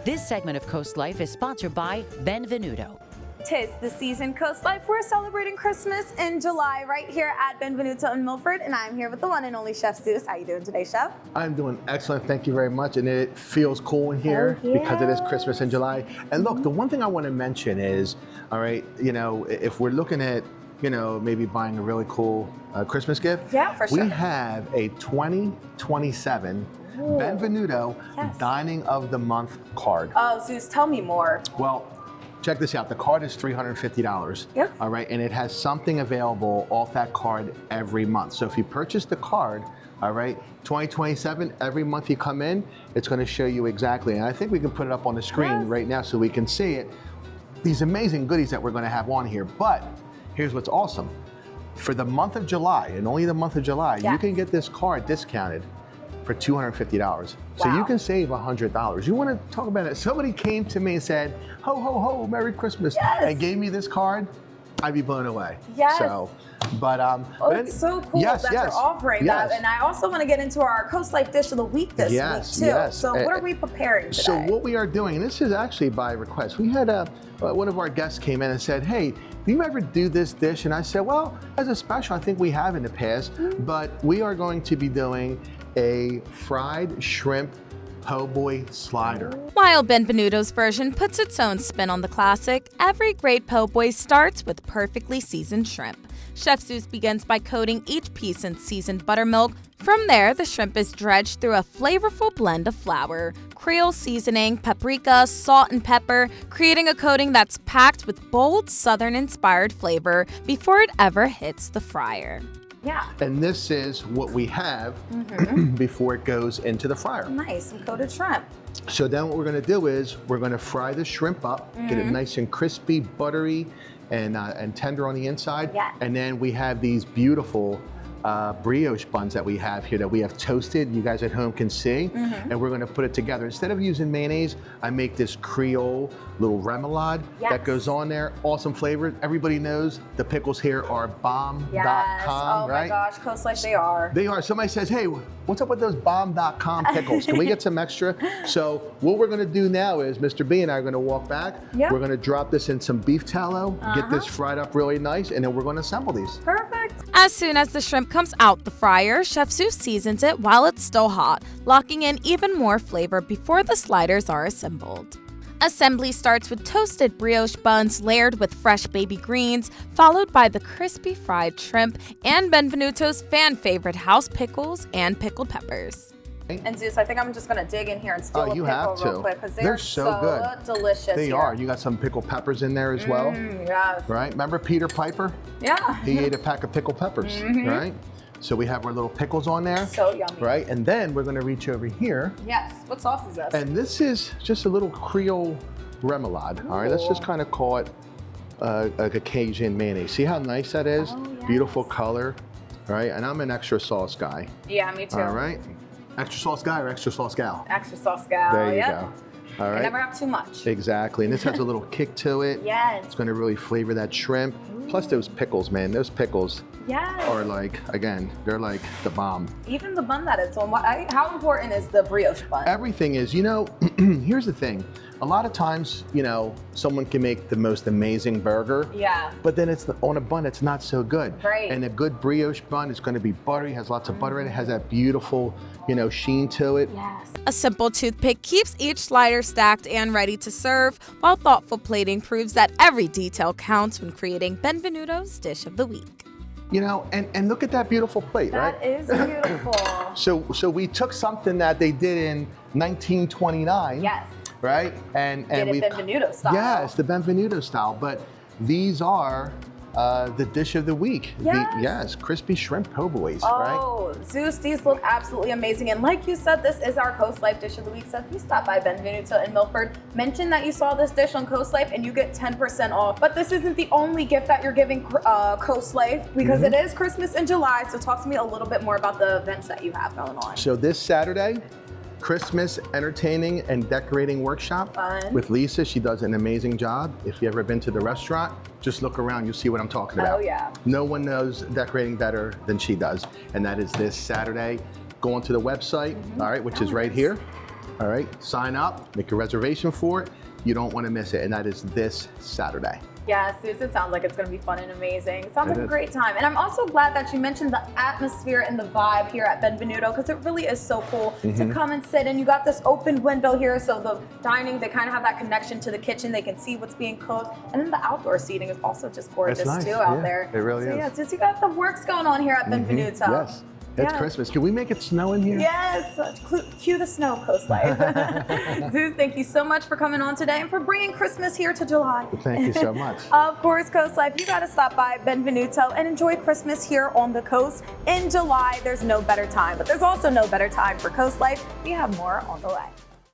This segment of Coast Life is sponsored by Benvenuto. Tis the season, CoastLife. We're celebrating Christmas in July right here at Benvenuto in Milford, and I'm here with the one and only Chef Jesus. How you doing today, Chef? I'm doing excellent, thank you very much, and it feels cool in here because it is Christmas in July. And look, the one thing I want to mention is, all right, you know, if we're looking at, you know, maybe buying a really cool Christmas gift, yeah, for sure. We have a 2027 Benvenuto Dining of the Month card. Oh, Zeus, tell me more. Well, check this out. The card is $350. Yep. All right, and it has something available off that card every month. So if you purchase the card, all right, 2027, every month you come in, it's going to show you exactly. And I think we can put it up on the screen right now so we can see it. These amazing goodies that we're going to have on here. But here's what's awesome. For the month of July, and only the month of July, you can get this card discounted for $250. So you can save $100. You want to talk about it? Somebody came to me and said, ho, ho, ho, Merry Christmas, and gave me this card, I'd be blown away. Yes. So, but it's so cool that you're offering that. And I also want to get into our CoastLife dish of the week this week too. So what are we preparing today? So what we are doing, and this is actually by request, we had one of our guests came in and said, hey, do you ever do this dish? And I said, well, as a special, I think we have in the past, but we are going to be doing a fried shrimp po' boy slider. While Benvenuto's version puts its own spin on the classic, every great po' boy starts with perfectly seasoned shrimp. Chef Zeus begins by coating each piece in seasoned buttermilk. From there, the shrimp is dredged through a flavorful blend of flour, Creole seasoning, paprika, salt, and pepper, creating a coating that's packed with bold, Southern-inspired flavor before it ever hits the fryer. Yeah. And this is what we have before it goes into the fryer. Nice, some coated shrimp. So then what we're gonna do is we're gonna fry the shrimp up, get it nice and crispy, buttery, and tender on the inside. Yes. And then we have these beautiful brioche buns that we have here that we have toasted, you guys at home can see, and we're gonna put it together. Instead of using mayonnaise, I make this Creole little remoulade that goes on there, awesome flavor. Everybody knows the pickles here are bomb.com, oh right? my gosh, CoastLife, they are. They are. Somebody says, hey, what's up with those bomb.com pickles? Can we get some extra? So what we're gonna do now is Mr. B and I are gonna walk back, we're gonna drop this in some beef tallow, get this fried up really nice, and then we're gonna assemble these. Perfect. As soon as the shrimp comes out the fryer, Chef Zeus seasons it while it's still hot, locking in even more flavor before the sliders are assembled. Assembly starts with toasted brioche buns layered with fresh baby greens, followed by the crispy fried shrimp and Benvenuto's fan favorite house pickles and pickled peppers. And Zeus, I think I'm just gonna dig in here and steal a pickle real quick because they're so good. Delicious. They are. You got some pickled peppers in there as well. Yes. Right? Remember Peter Piper? Yeah. He ate a pack of pickled peppers, right? So we have our little pickles on there. So yummy. Right? And then we're gonna reach over here. Yes. What sauce is this? And this is just a little Creole remoulade. All right, let's just kind of call it like a Cajun mayonnaise. See how nice that is? Beautiful color. All right, and I'm an extra sauce guy. Yeah, me too. All right. Extra sauce guy or extra sauce gal? Extra sauce gal. There you go. All right. I never have too much. Exactly, and this has a little kick to it. Yes. It's going to really flavor that shrimp. Plus those pickles, man. Those pickles are like, again, they're like the bomb. Even the bun that it's on. How important is the brioche bun? Everything is. You know, here's the thing. A lot of times, you know, someone can make the most amazing burger. Yeah. But then it's on a bun, it's not so good. Right. And a good brioche bun is going to be buttery, has lots of butter in it, has that beautiful, you know, sheen to it. Yes. A simple toothpick keeps each slider stacked and ready to serve, while thoughtful plating proves that every detail counts when creating Benvenuto's dish of the week. You know, and look at that beautiful plate, right? That is beautiful. So we took something that they did in 1929. Yes. Right? And we Benvenuto style. Yes, the Benvenuto style. But these are the dish of the week. Yes. Crispy shrimp po' boys, right? Oh, Zeus, these look absolutely amazing. And like you said, this is our CoastLife dish of the week. So if you stop by Benvenuto in Milford, mention that you saw this dish on CoastLife and you get 10% off. But this isn't the only gift that you're giving CoastLife because it is Christmas in July. So talk to me a little bit more about the events that you have going on. So this Saturday, Christmas entertaining and decorating workshop with Lisa. She does an amazing job. If you've ever been to the restaurant, just look around, you'll see what I'm talking about. Oh yeah. No one knows decorating better than she does. And that is this Saturday. Go onto the website, all right, which is right here. All right, sign up, make a reservation for it. You don't want to miss it, and that is this Saturday. Yeah, Susan, it sounds like it's going to be fun and amazing. It sounds like a great time. And I'm also glad that you mentioned the atmosphere and the vibe here at Benvenuto, because it really is so cool to come and sit. And you got this open window here, so the dining, they kind of have that connection to the kitchen. They can see what's being cooked. And then the outdoor seating is also just gorgeous too out there. It really is. Yeah, so you got the works going on here at Benvenuto. Yes. It's Christmas. Can we make it snow in here? Yes. Cue the snow, CoastLife. Zeus, thank you so much for coming on today and for bringing Christmas here to July. Thank you so much. Of course, CoastLife, you got to stop by Benvenuto and enjoy Christmas here on the coast. In July, there's no better time, but there's also no better time for CoastLife. We have more on the way.